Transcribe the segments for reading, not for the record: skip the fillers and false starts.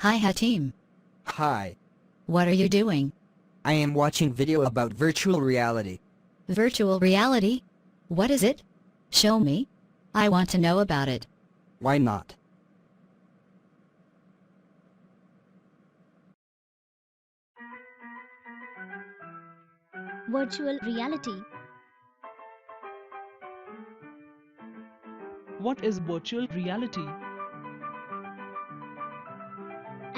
Hi Hatim. Hi, What are you doing? I am watching video about virtual reality. Virtual reality? What is it? Show me. I want to know about it. Why not? Virtual reality. What is virtual reality?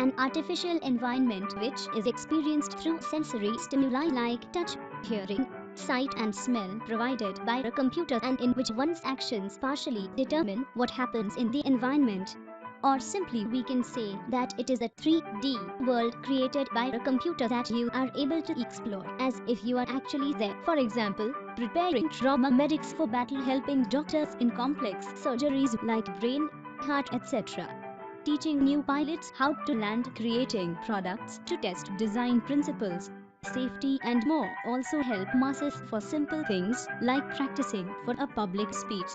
An artificial environment which is experienced through sensory stimuli like touch, hearing, sight and smell provided by a computer, and in which one's actions partially determine what happens in the environment. Or simply we can say that it is a 3D world created by a computer that you are able to explore as if you are actually there. For example, preparing trauma medics for battle, helping doctors in complex surgeries like brain, heart, etc. Teaching new pilots how to land, creating products to test design principles, safety and more. Also help masses for simple things like practicing for a public speech.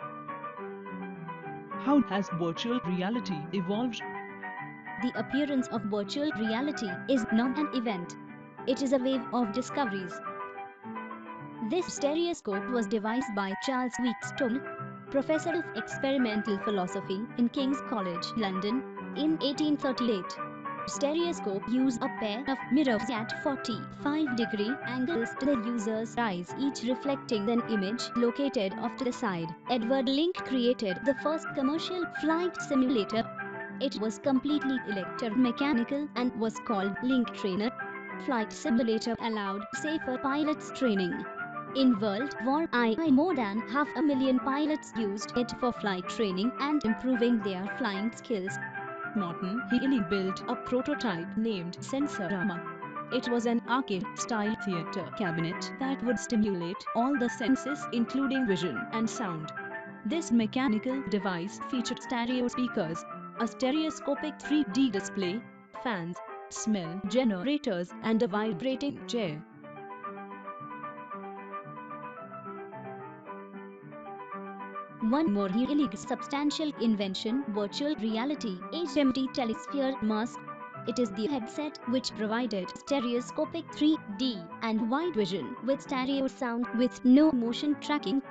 How has virtual reality evolved? The appearance of virtual reality is not an event. It is a wave of discoveries. This stereoscope was devised by Charles Wheatstone, professor of experimental philosophy in King's College, London, in 1838. Stereoscope use a pair of mirrors at 45-degree angles to the user's eyes, each reflecting an image located off to the side. Edward Link created the first commercial flight simulator. It was completely electromechanical and was called Link Trainer. Flight simulator allowed safer pilots training. In World War I, more than 500,000 pilots used it for flight training and improving their flying skills. Morton Healy built a prototype named Sensorama. It was an arcade-style theater cabinet that would stimulate all the senses including vision and sound. This mechanical device featured stereo speakers, a stereoscopic 3D display, fans, smell generators, and a vibrating chair. One more really substantial invention, virtual reality, HMD Telesphere Mask. It is the headset which provided stereoscopic 3D and wide vision with stereo sound with no motion tracking.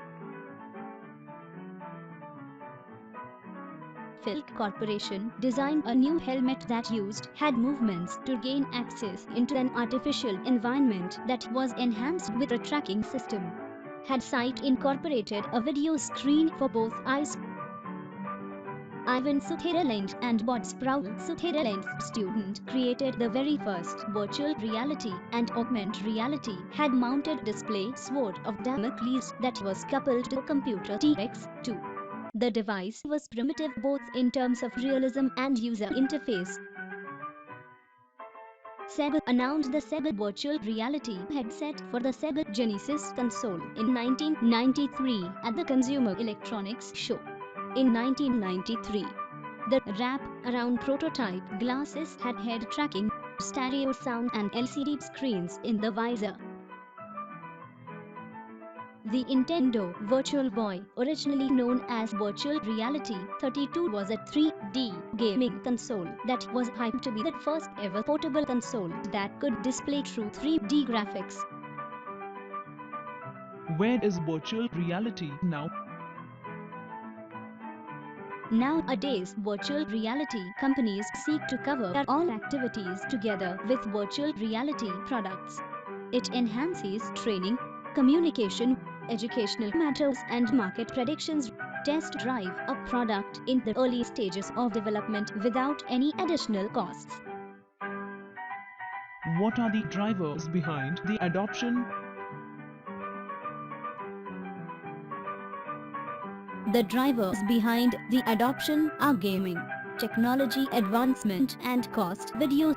Filk Corporation designed a new helmet that used head movements to gain access into an artificial environment that was enhanced with a tracking system. Headsight incorporated a video screen for both eyes. Ivan Sutherland and Bod Sproul, Sutherland's student, created the very first virtual reality and augmented reality head-mounted display Sword of Damocles that was coupled to a computer TX2. The device was primitive both in terms of realism and user interface. Sega announced the Sega Virtual Reality headset for the Sega Genesis console in 1993 at the Consumer Electronics Show. In 1993, the wrap-around prototype glasses had head tracking, stereo sound and LCD screens in the visor. The Nintendo Virtual Boy, originally known as Virtual Reality 32, was a 3D gaming console that was hyped to be the first ever portable console that could display true 3D graphics. Where is virtual reality now? Nowadays, virtual reality companies seek to cover all activities together with virtual reality products. It enhances training, communication, educational matters and market predictions. Test drive a product in the early stages of development without any additional costs. What are the drivers behind the adoption? The drivers behind the adoption are gaming, technology advancement and cost. Video.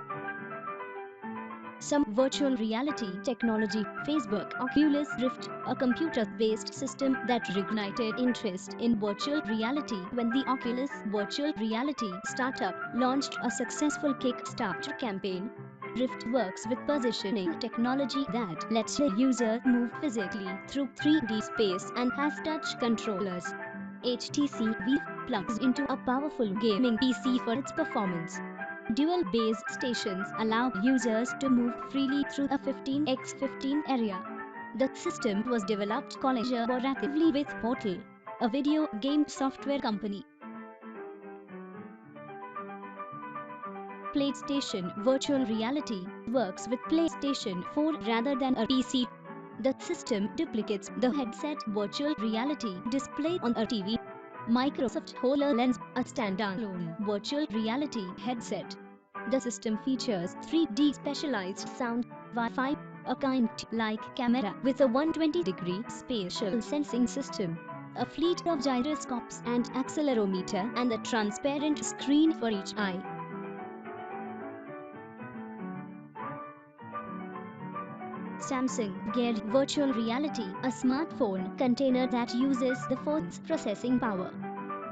Some virtual reality technology, Facebook Oculus Rift, a computer-based system that reignited interest in virtual reality when the Oculus Virtual Reality startup launched a successful Kickstarter campaign. Rift works with positioning technology that lets the user move physically through 3D space and has touch controllers. HTC Vive plugs into a powerful gaming PC for its performance. Dual base stations allow users to move freely through a 15x15 area. The system was developed collaboratively with Portal, a video game software company. PlayStation Virtual Reality works with PlayStation 4 rather than a PC. The system duplicates the headset virtual reality display on a TV. Microsoft HoloLens, a standalone virtual reality headset. The system features 3D specialized sound, Wi-Fi, a kind-like camera with a 120-degree spatial sensing system, a fleet of gyroscopes and accelerometer, and a transparent screen for each eye. Samsung Gear Virtual Reality, a smartphone container that uses the phone's processing power.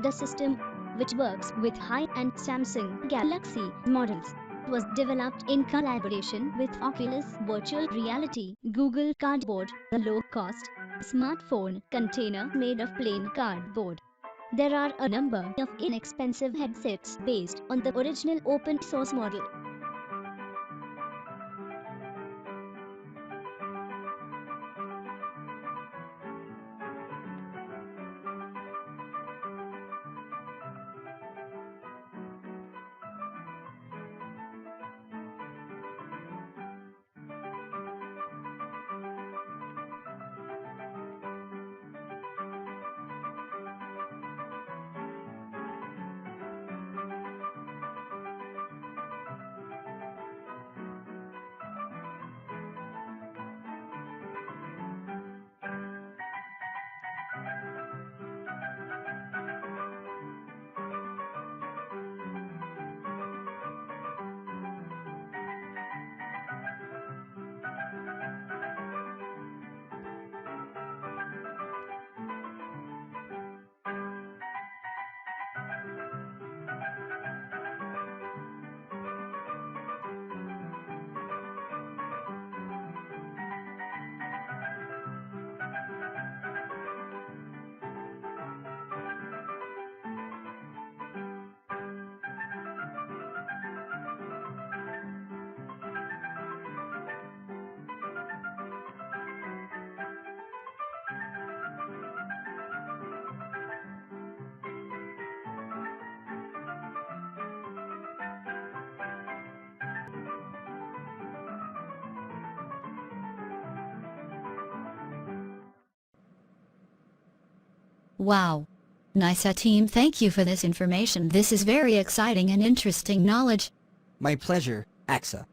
The system, which works with high-end Samsung Galaxy models, was developed in collaboration with Oculus Virtual Reality. Google Cardboard, a low-cost smartphone container made of plain cardboard. There are a number of inexpensive headsets based on the original open-source model. Wow. NISA team, thank you for this information. This is very exciting and interesting knowledge. My pleasure, AXA.